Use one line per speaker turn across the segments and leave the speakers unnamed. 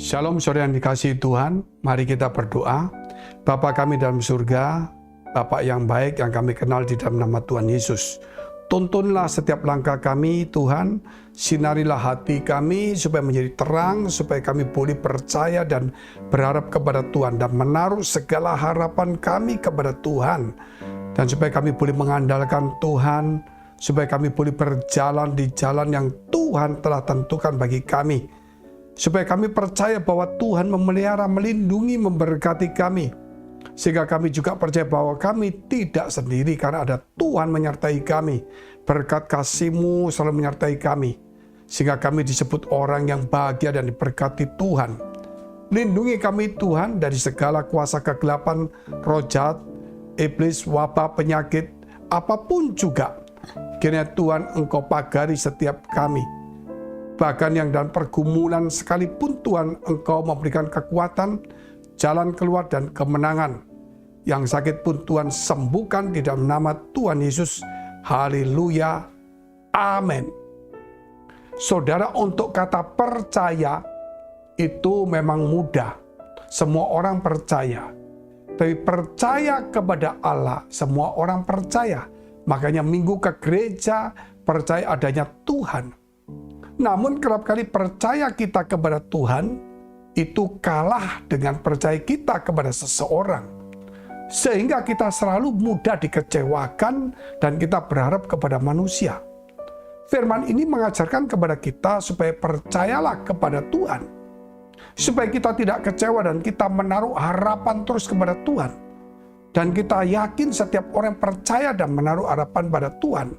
Shalom saudara yang dikasihi Tuhan, mari kita berdoa. Bapa kami dalam surga, Bapa yang baik yang kami kenal di dalam nama Tuhan Yesus. Tuntunlah setiap langkah kami Tuhan, sinarilah hati kami supaya menjadi terang, supaya kami boleh percaya dan berharap kepada Tuhan dan menaruh segala harapan kami kepada Tuhan. Dan supaya kami boleh mengandalkan Tuhan, supaya kami boleh berjalan di jalan yang Tuhan telah tentukan bagi kami. Supaya kami percaya bahwa Tuhan memelihara, melindungi, memberkati kami. Sehingga kami juga percaya bahwa kami tidak sendiri karena ada Tuhan menyertai kami. Berkat kasih-Mu selalu menyertai kami. Sehingga kami disebut orang yang bahagia dan diberkati Tuhan. Lindungi kami Tuhan dari segala kuasa kegelapan, roh jahat, iblis, wabah, penyakit, apapun juga. Kiranya Tuhan Engkau pagari setiap kami. Bahkan yang dalam pergumulan sekalipun Tuhan Engkau memberikan kekuatan, jalan keluar dan kemenangan. Yang sakit pun Tuhan sembuhkan di dalam nama Tuhan Yesus. Haleluya. Amin. Saudara, untuk kata percaya itu memang mudah. Semua orang percaya. Tapi percaya kepada Allah, semua orang percaya. Makanya minggu ke gereja, percaya adanya Tuhan. Namun kerap kali percaya kita kepada Tuhan itu kalah dengan percaya kita kepada seseorang. Sehingga kita selalu mudah dikecewakan dan kita berharap kepada manusia. Firman ini mengajarkan kepada kita supaya percayalah kepada Tuhan. Supaya kita tidak kecewa dan kita menaruh harapan terus kepada Tuhan. Dan kita yakin setiap orang percaya dan menaruh harapan pada Tuhan.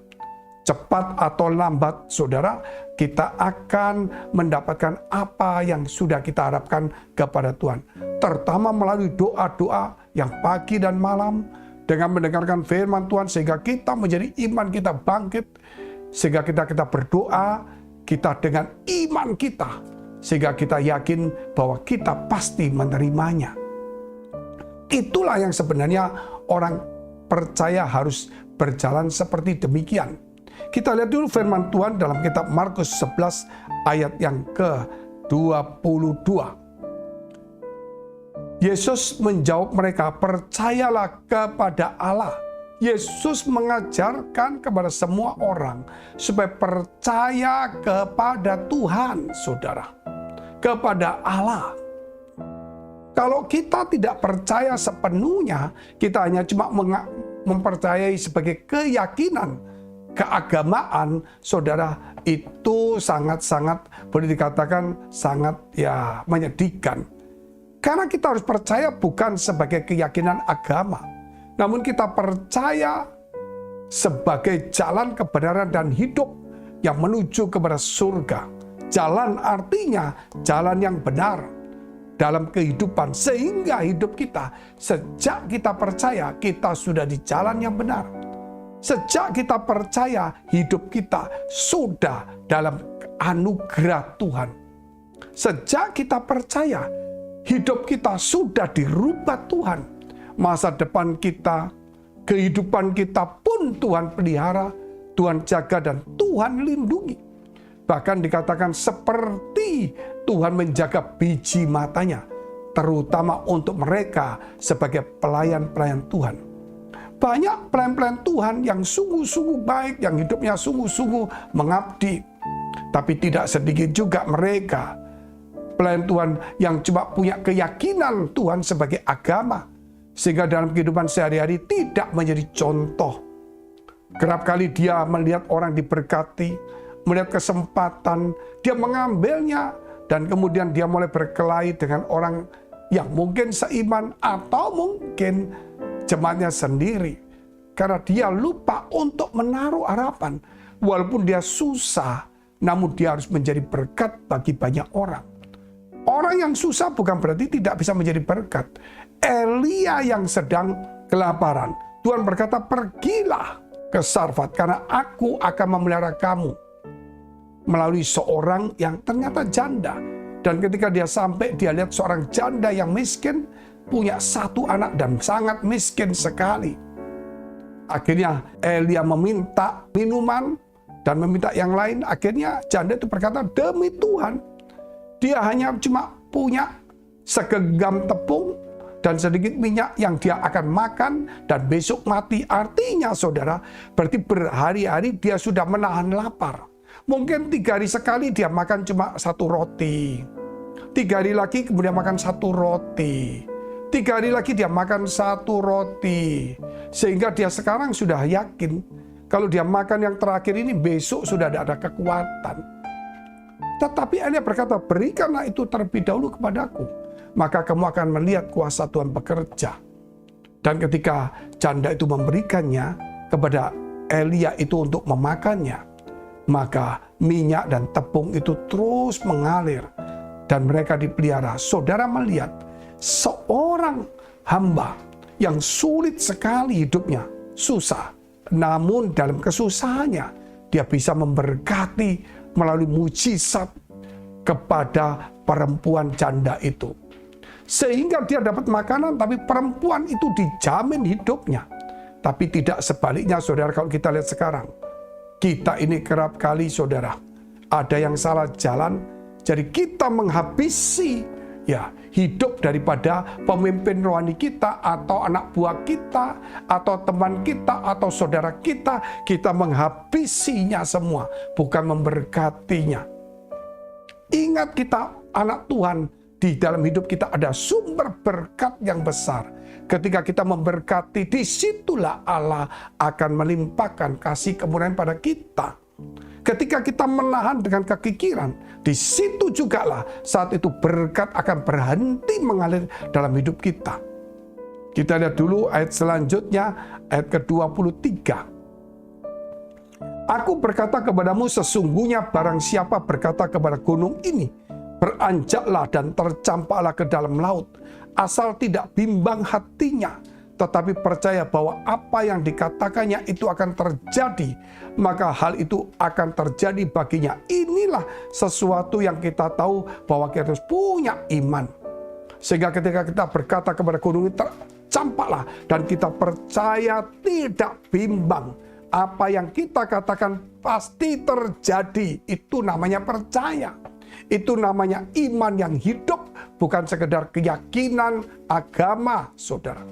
Cepat atau lambat, saudara, kita akan mendapatkan apa yang sudah kita harapkan kepada Tuhan. Terutama melalui doa-doa yang pagi dan malam, dengan mendengarkan firman Tuhan, sehingga kita menjadi iman kita bangkit, sehingga kita berdoa, kita dengan iman kita, sehingga kita yakin bahwa kita pasti menerimanya. Itulah yang sebenarnya orang percaya harus berjalan seperti demikian. Kita lihat dulu firman Tuhan dalam kitab Markus 11 ayat yang ke-22. Yesus menjawab mereka, percayalah kepada Allah. Yesus mengajarkan kepada semua orang supaya percaya kepada Tuhan, saudara. Kepada Allah. Kalau kita tidak percaya sepenuhnya, kita hanya cuma mempercayai sebagai keyakinan, keagamaan, saudara, itu sangat-sangat boleh dikatakan sangat menyedihkan. Karena kita harus percaya bukan sebagai keyakinan agama, namun kita percaya sebagai jalan kebenaran dan hidup yang menuju kepada surga. Jalan artinya jalan yang benar dalam kehidupan, sehingga hidup kita sejak kita percaya kita sudah di jalan yang benar. Sejak kita percaya, hidup kita sudah dalam anugerah Tuhan. Sejak kita percaya, hidup kita sudah dirubah Tuhan. Masa depan kita, kehidupan kita pun Tuhan pelihara, Tuhan jaga dan Tuhan lindungi. Bahkan dikatakan seperti Tuhan menjaga biji matanya, terutama untuk mereka sebagai pelayan-pelayan Tuhan. Banyak pelayan-pelayan Tuhan yang sungguh-sungguh baik, yang hidupnya sungguh-sungguh mengabdi. Tapi tidak sedikit juga mereka, pelayan Tuhan yang cuma punya keyakinan Tuhan sebagai agama. Sehingga dalam kehidupan sehari-hari tidak menjadi contoh. Kerap kali dia melihat orang diberkati, melihat kesempatan, dia mengambilnya. Dan kemudian dia mulai berkelahi dengan orang yang mungkin seiman atau mungkin jemaatnya sendiri, karena dia lupa untuk menaruh harapan. Walaupun dia susah, namun dia harus menjadi berkat bagi banyak orang. Orang yang susah bukan berarti tidak bisa menjadi berkat. Elia yang sedang kelaparan, Tuhan berkata, pergilah ke Sarfat karena aku akan memelihara kamu. Melalui seorang yang ternyata janda. Dan ketika dia sampai, dia lihat seorang janda yang miskin, punya satu anak dan sangat miskin sekali. Akhirnya Elia meminta minuman dan meminta yang lain. Akhirnya janda itu berkata, demi Tuhan, dia hanya cuma punya segenggam tepung dan sedikit minyak yang dia akan makan dan besok mati. Artinya saudara, berarti berhari-hari dia sudah menahan lapar. Mungkin 3 hari sekali dia makan cuma 1 roti. 3 hari lagi kemudian makan 1 roti. 3 hari lagi dia makan 1 roti. Sehingga dia sekarang sudah yakin kalau dia makan yang terakhir ini besok sudah tidak ada kekuatan. Tetapi Elia berkata, berikanlah itu terlebih dahulu kepadaku, maka kamu akan melihat kuasa Tuhan bekerja. Dan ketika janda itu memberikannya kepada Elia itu untuk memakannya, maka minyak dan tepung itu terus mengalir dan mereka dipelihara. Saudara melihat seorang hamba yang sulit sekali hidupnya, susah, namun dalam kesusahannya dia bisa memberkati melalui mujizat kepada perempuan janda itu. Sehingga dia dapat makanan, tapi perempuan itu dijamin hidupnya. Tapi tidak sebaliknya saudara, kalau kita lihat sekarang. Kita ini kerap kali saudara, ada yang salah jalan, jadi kita menghabisi hidup daripada pemimpin rohani kita, atau anak buah kita, atau teman kita, atau saudara kita. Kita menghabisinya semua, bukan memberkatinya. Ingat, kita anak Tuhan, di dalam hidup kita ada sumber berkat yang besar. Ketika kita memberkati, disitulah Allah akan melimpahkan kasih kemuliaan pada kita. Ketika kita menahan dengan kekikiran, di situ jugalah saat itu berkat akan berhenti mengalir dalam hidup kita. Kita lihat dulu ayat selanjutnya, ayat ke-23. Aku berkata kepadamu, sesungguhnya barang siapa berkata kepada gunung ini, beranjaklah dan tercampaklah ke dalam laut, asal tidak bimbang hatinya, tetapi percaya bahwa apa yang dikatakannya itu akan terjadi, maka hal itu akan terjadi baginya. Inilah sesuatu yang kita tahu, bahwa kita harus punya iman. Sehingga ketika kita berkata kepada gunung itu, tercampaklah, dan kita percaya tidak bimbang. Apa yang kita katakan pasti terjadi. Itu namanya percaya. Itu namanya iman yang hidup, bukan sekedar keyakinan agama, saudara.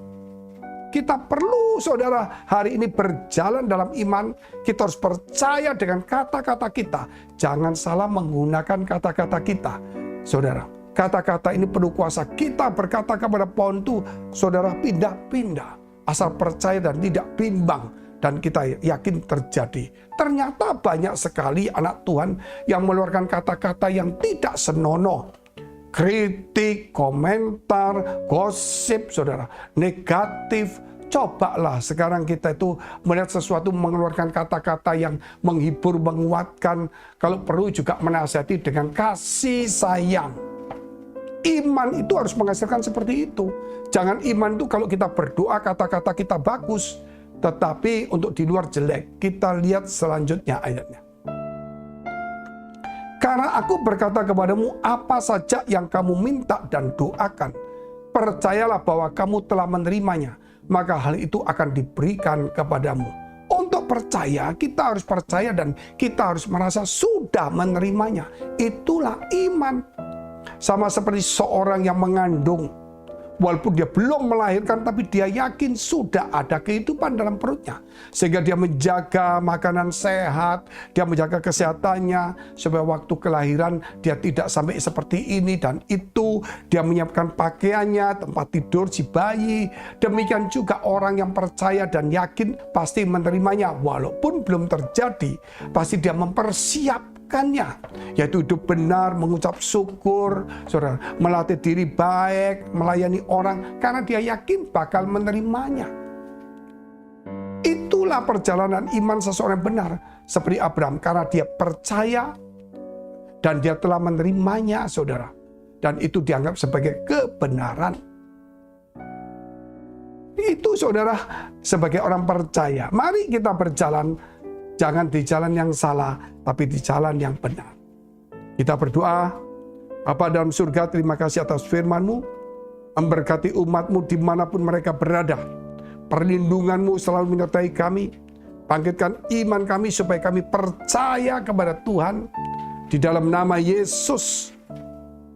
Kita perlu, saudara, hari ini berjalan dalam iman. Kita harus percaya dengan kata-kata kita. Jangan salah menggunakan kata-kata kita, saudara. Kata-kata ini penuh kuasa. Kita berkata kepada pohon itu, saudara, pindah-pindah. Asal percaya dan tidak bimbang. Dan kita yakin terjadi. Ternyata banyak sekali anak Tuhan yang mengeluarkan kata-kata yang tidak senonoh. Kritik, komentar, gosip, saudara, negatif. Cobalah sekarang kita itu melihat sesuatu, mengeluarkan kata-kata yang menghibur, menguatkan. Kalau perlu juga menasihati dengan kasih sayang. Iman itu harus menghasilkan seperti itu. Jangan iman itu kalau kita berdoa kata-kata kita bagus, tetapi untuk di luar jelek. Kita lihat selanjutnya ayatnya. Karena aku berkata kepadamu, apa saja yang kamu minta dan doakan, percayalah bahwa kamu telah menerimanya, maka hal itu akan diberikan kepadamu. Untuk percaya, kita harus percaya dan kita harus merasa sudah menerimanya. Itulah iman. Sama seperti seorang yang mengandung. Walaupun dia belum melahirkan, tapi dia yakin sudah ada kehidupan dalam perutnya. Sehingga dia menjaga makanan sehat, dia menjaga kesehatannya, supaya waktu kelahiran dia tidak sampai seperti ini dan itu. Dia menyiapkan pakaiannya, tempat tidur si bayi. Demikian juga orang yang percaya dan yakin pasti menerimanya. Walaupun belum terjadi, pasti dia mempersiapkan, yaitu hidup benar, mengucap syukur, saudara, melatih diri baik, melayani orang, karena dia yakin bakal menerimanya. Itulah perjalanan iman seseorang yang benar, seperti Abraham, karena dia percaya dan dia telah menerimanya, saudara, dan itu dianggap sebagai kebenaran. Itu, saudara, sebagai orang percaya. Mari kita berjalan, jangan di jalan yang salah, tapi di jalan yang benar. Kita berdoa. Bapa dalam surga, terima kasih atas firman-Mu. Memberkati umat-Mu dimanapun mereka berada. Perlindungan-Mu selalu menyertai kami. Bangkitkan iman kami supaya kami percaya kepada Tuhan. Di dalam nama Yesus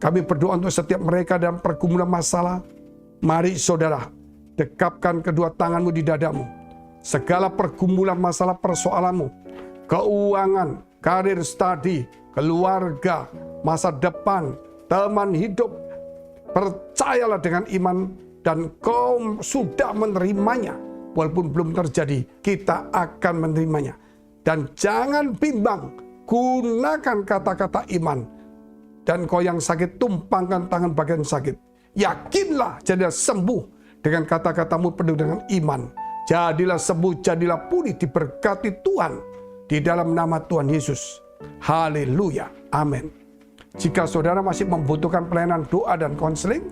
Kami berdoa untuk setiap mereka dalam pergumulan masalah. Mari saudara, dekapkan kedua tanganmu di dadamu. Segala pergumulan masalah persoalanmu, keuangan, karir studi, keluarga, masa depan, teman hidup, percayalah dengan iman dan kau sudah menerimanya. Walaupun belum terjadi, kita akan menerimanya. Dan jangan bimbang, gunakan kata-kata iman. Dan kau yang sakit, tumpangkan tangan bagian sakit. Yakinlah, jadilah sembuh dengan kata-katamu penuh dengan iman. Jadilah sembuh, jadilah pulih, diberkati Tuhan di dalam nama Tuhan Yesus. Haleluya, amin. Jika saudara masih membutuhkan pelayanan doa dan konseling,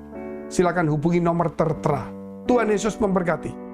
silakan hubungi nomor tertera. Tuhan Yesus memberkati.